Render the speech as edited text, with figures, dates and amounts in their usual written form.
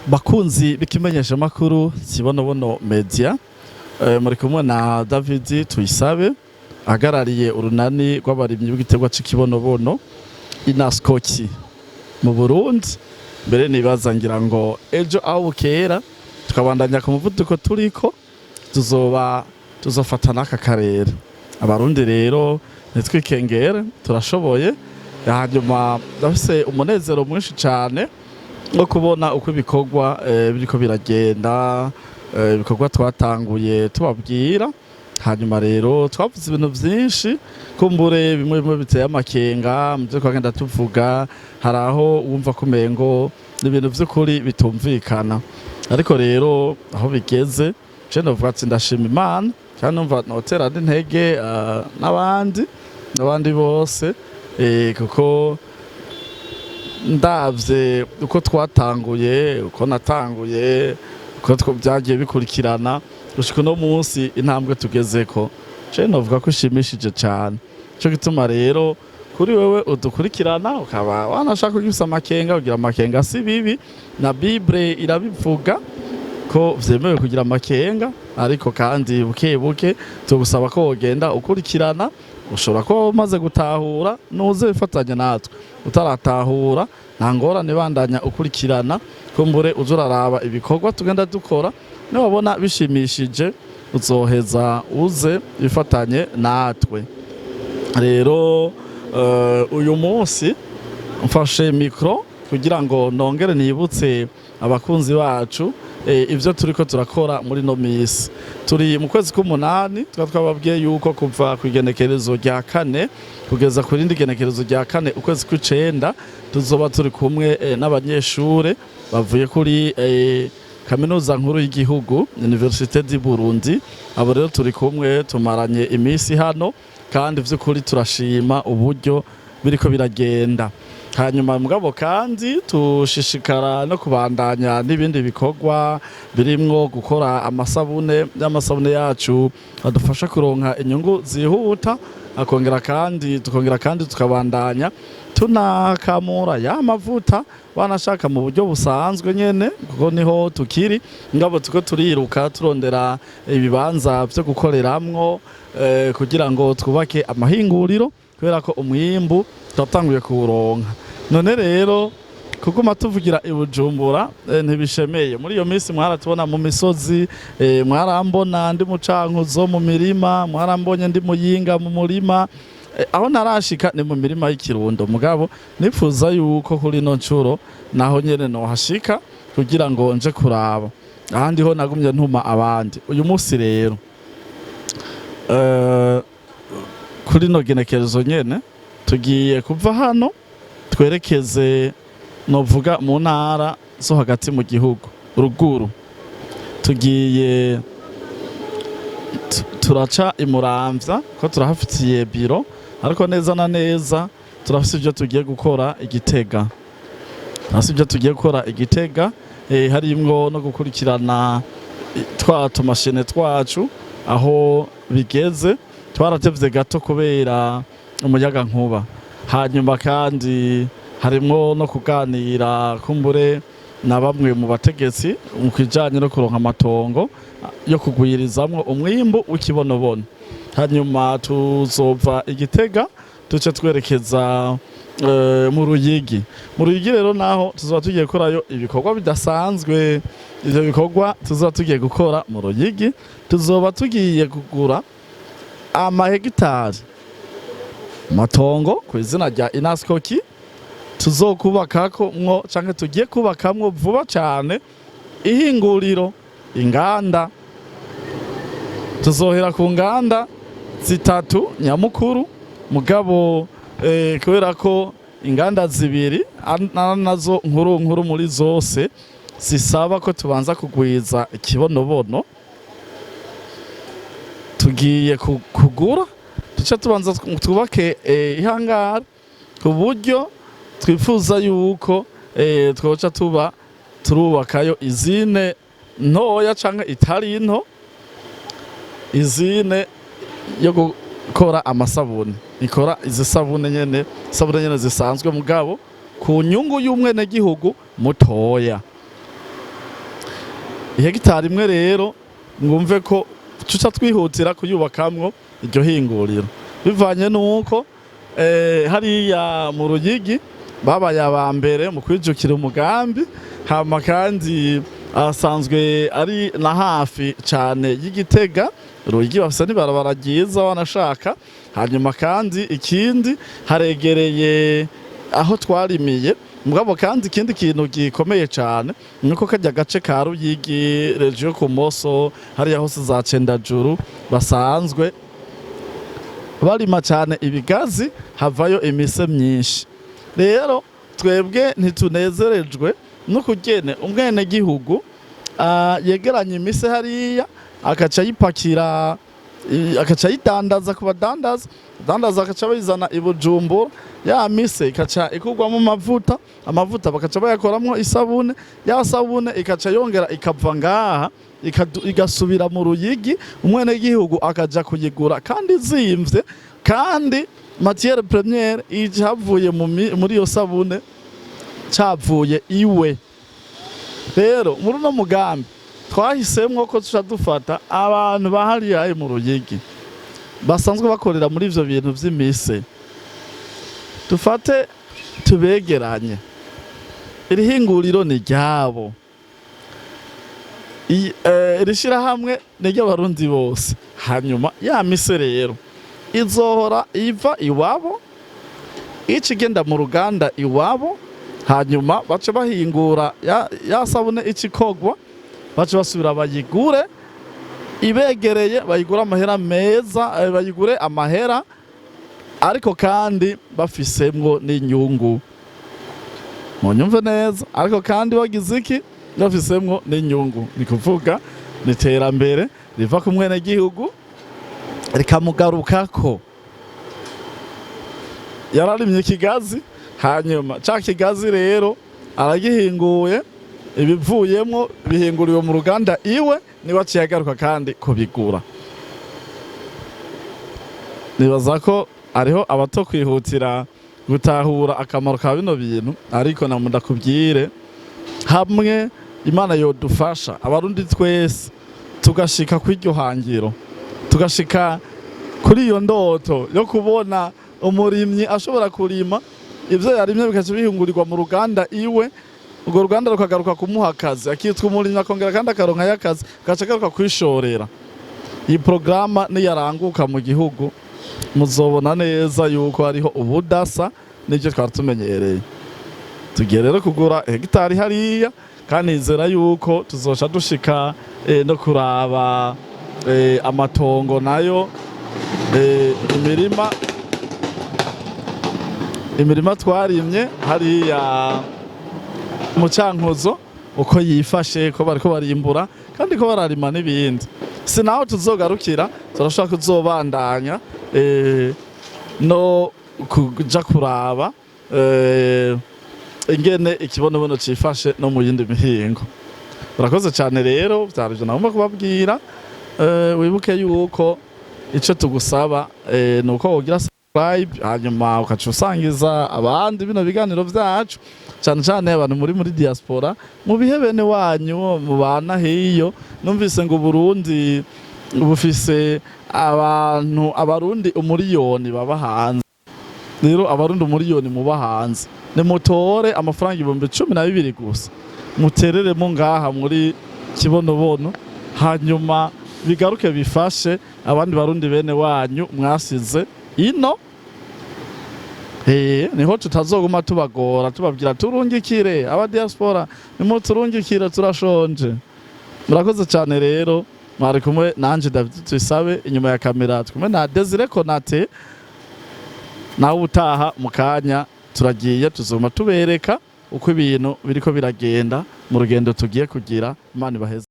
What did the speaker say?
Bakunzi b'ikimenyesha makuru Kibonobono Media, muri kumwe na David Tuyisabe ahagarariye urunani rw'abarimyi b'igiterwa c'ikibonobono Inaskoki mu Burundi. Mbere nibaza ngira ngo ejo aho bukera tukabandanya ku muvuduko turiko tuzofatana aka karere. Abarundi rero nitwikengere turashoboye, hanyuma ndafise umunezero mwinshi cane no kubona uko ibikorwa biriko biragenda, ibikorwa twatanguye tubabwira. Hanyuma rero twavuze ibintu vyinshi kumbure bimwe biteye amakenga muvyo twagenda tuvuga, haraho wumva kumengo n'ibintu vy'ukuri bitumvikana, ariko rero aho bigeze je novuga ati ndashima Imana kandi numva notera n'intege n'abandi bose, kuko ndavye uko twatanguye, uko natanguye, uko byagiye bikurikirana gushika no munsi intambwe tugezeko, je novuga ko ishimishije cane. Cyo gituma rero kuri wewe udukurikirana ukaba wanashaka kugisa amakenga, ugira amakenga si bibi, na Bible irabivuga ko vyemewe kugira amakenga, ariko kandi buke tugusaba ko wogenda ukurikirana. Ushobora ko umaze gutahura nuze bifatanya natwe, utaratahura nta ngorane bandanya ukurikirana, kumbure uzuraraba ibikorwa tugenda dukora, niwabona bishimishije uzoheza uze bifatanye natwe. Rero uyu munsi mfashe mikro kugira ngo nongere nibutse abakunzi bacu ivyo turiko turakora muri no misi. Turi mu kwezi k'umunani, twababwiye yuko kuva ku igenekerezo rya 4 kugeza ku rindi genekerezo rya 4 ukwezi kw'icenda tuzoba turi kumwe n'abanyeshure bavuye kuri kaminuza nkuru y'igihugu Université du Burundi. Abo rero turi kumwe tumaranye imisi hano, kandi vy'ukuri turashima uburyo biriko biragenda. Hanyuma mugabo kandi tushishikara no kubandanya n'ibindi bikorwa birimwo gukora amasabune yacu adufasha kuronka inyungu zihuta, tukongera kandi tukabandanya tunakamura ya mavuta wanashaka mu buryo busanzwe nyene, kuko niho tukiri ngabo tuko turiruka turondera ibibanza byo gukoreramwo kugira ngo twubake amahinguriro, kubera ko umwimbu twatanguye kuwuronka. None rero kuguma tuvugira i Bujumbura ntibishemeye. Muri iyo minsi mwaratubona mu misozi, mwarambona ndi mu cankuzo mu mirima, mwarambonye ndi muyinga mu murima, aho narashika ni mu mirima y'Ikirundo. Mugabo nipfuza yuko kuri no ncuro naho nyene nohashika kugira ngo nje kuraba ahandi ho nagumye ntuma abandi. Uyu munsi rero kuri no genekerezo nyene tugiye kuva hano twerekeze novuga mu ntara zo hagati mu gihugu ruguru. Tugiye turaca imuramvya ko turahafitiye biro, ariko neza na neza turafise ivyo tugiye gukora Igitega. Harimwo no gukurikirana tumashine twacu aho bigeze. Twaratevye gato kubera umuyaga nkuba. Hanyuma kandi harimwo no kuganira kumbure na bamwe mu bategetsi mu kijanye no kuronka amatongo yo kugwirizamwo umwimbu w'ikibonobono. Hanyuma tuzova Igitega tuce twerekeza mu Ruyigi. Mu Ruyigi rero naho tuzoba tugiye gukorayo ibikorwa bidasanzwe. Ivyo bikorwa tuzoba tugiye gukora mu Ruyigi, tuzoba tugiye kugura amahegitari matongo ku izina rya Inaskoki, tuzokubakako canke tugiye kubakamwo vuba cane ihinguriro, inganda. Tuzohera ku nganda zitatu nyamukuru, mugabo kubera ko inganda zibiri nazo nkuru muri zose zisaba ko tubanza kugwiza ikibonobono, tugiye kugura tuca tubanza twubake ihangara, ku buryo twifuza yuko twoca turubakayo izine ntoya canke itari nto, izine yo gukora amasabune, ikora izi sabune nyene zisanzwe, mugabo ku nyungu y'umwenegihugu mutoya. ihegitari imwe rero mwumve ko tuca twihutira kuyubakamwo iryo hinguriro bivanye nuko hariya mu Ruyigi babaye aba mbere mu kwijukira umugambi, hama kandi asanzwe ari na hafi cyane y'Igitega. Ruyigi bafise n'ibarabara ryiza wanashaka, hanyuma kandi ikindi haregereye aho twarimiye. Mugabo kandi ikindi kintu gikomeye cyane nuko kajya gace ka Ruyigi region Kumoso hariya hose za Cendajuru basanzwe barima cyane ibigazi, havayo imise myinshi. Rero twebwe ntitunezerejwe no kugene umwene gihugu yegeranye imise hariya akaca yipakira akaca yidandaza ku badandaza akaca bayizana i Bujumbura, ya mise ikaca ikugwamo amavuta bakaca bayakoramwo isabune, ya sabune ikaca yongera ikava ngaha igasubira mu Ruyigi, umwene gihugu akaja kuyigura kandi zimvye, kandi matière première ijavuye muri iyo sabune cavuye iwe. Rero muri uno mugambi twahisemwo ko tuca dufata abantu bahariya mu Ruyigi basanzwe bakorera muri ivyo bintu vy'imise, dufate tubegeranye. Iri hinguriro ni ryabo, iri shirahamwe ni ry'abarundi bose. Hanyuma ya mise rero izohora iva iwabo ikigenda mu ruganda iwabo, hanyuma bace bahingura ya sabune ikikogwa, bace basubira bayigure ibegereye, bayigura amahera meza, bayigure amahera ariko kandi bafisemwo n'inyungu. Munyumve neza, ariko kandi bagize iki? Bafisemwo n'inyungu. Ni kuvuga ni iterambere riva ku mwene gihugu rikamugarukako. Yararimye ikigazi, hanyuma ca kigazi rero aragihinguye, ibivuyemwo bihinguriwe mu ruganda iwe, niwe aciye agaruka kandi kubigura. Nibaza ko ariho abato kwihutira gutahura akamaro ka bino bintu, ariko namudakubwire hamwe Imana yodufasha abarundi twese tugashika kw'iryo hangiro, tugashika kuri iyo ndoto yo kubona umurimyi ashobora kurima ivyo yarimye bikaca bihungurirwa mu ruganda iwe, urwo ruganda rukagaruka kumuha akazi, akitwa umurimyi akongera kandi akaronka y'akazi, agaca agaruka kwishorera. Iyi programa niyaranguka mu gihugu muzobona neza yuko hariho ubudasa n'ivyo twari tumenyereye. Tugiye rero kugura hegitari hariya, kandi nizera yuko tuzoca dushika no kuraba amatongo nayo, imirima twarimye hariya mu Cankuzo uko yifashe, ko bariko barimbura kandi ko bararima n'ibindi. Sinaho tuzogarukira, turashaka kuzobandanya no kuja kuraba ingene ikibonobono cifashe no mu yindi mihingo. Urakoze cyane rero, vyarivyo nagomba kubabwira. Wibuke yuko ico tugusaba nuko wogira subscribe, hanyuma ukaca usangiza abandi bino biganiro vyacu, cyane cyane abantu muri diaspora, mu bihe bene wanyu mubana hiyo. Numvise ngo Burundi bufise abarundi umuriyoni baba hanze. Rero abarundi umuriyoni muba hanze, nimutore amafaranga 12,000 gusa, mutereremo ngaha muri kibonobono, hanyuma bigaruke bifashe abandi barundi bene wanyu mwasize ino. Niho tutazoguma tubagora tubabwira turungikire aba diaspora, nimuturungikire turashonje. Murakoze cyane rero, mwari kumwe nanje David Tuyisabe, inyuma ya kamera kumwe na Desire Konate. Nawe utaha mukanya turagiye tuzoma tubereka uko ibintu biriko biragenda mu rugendo tugiye kugira. Imana ibaheze.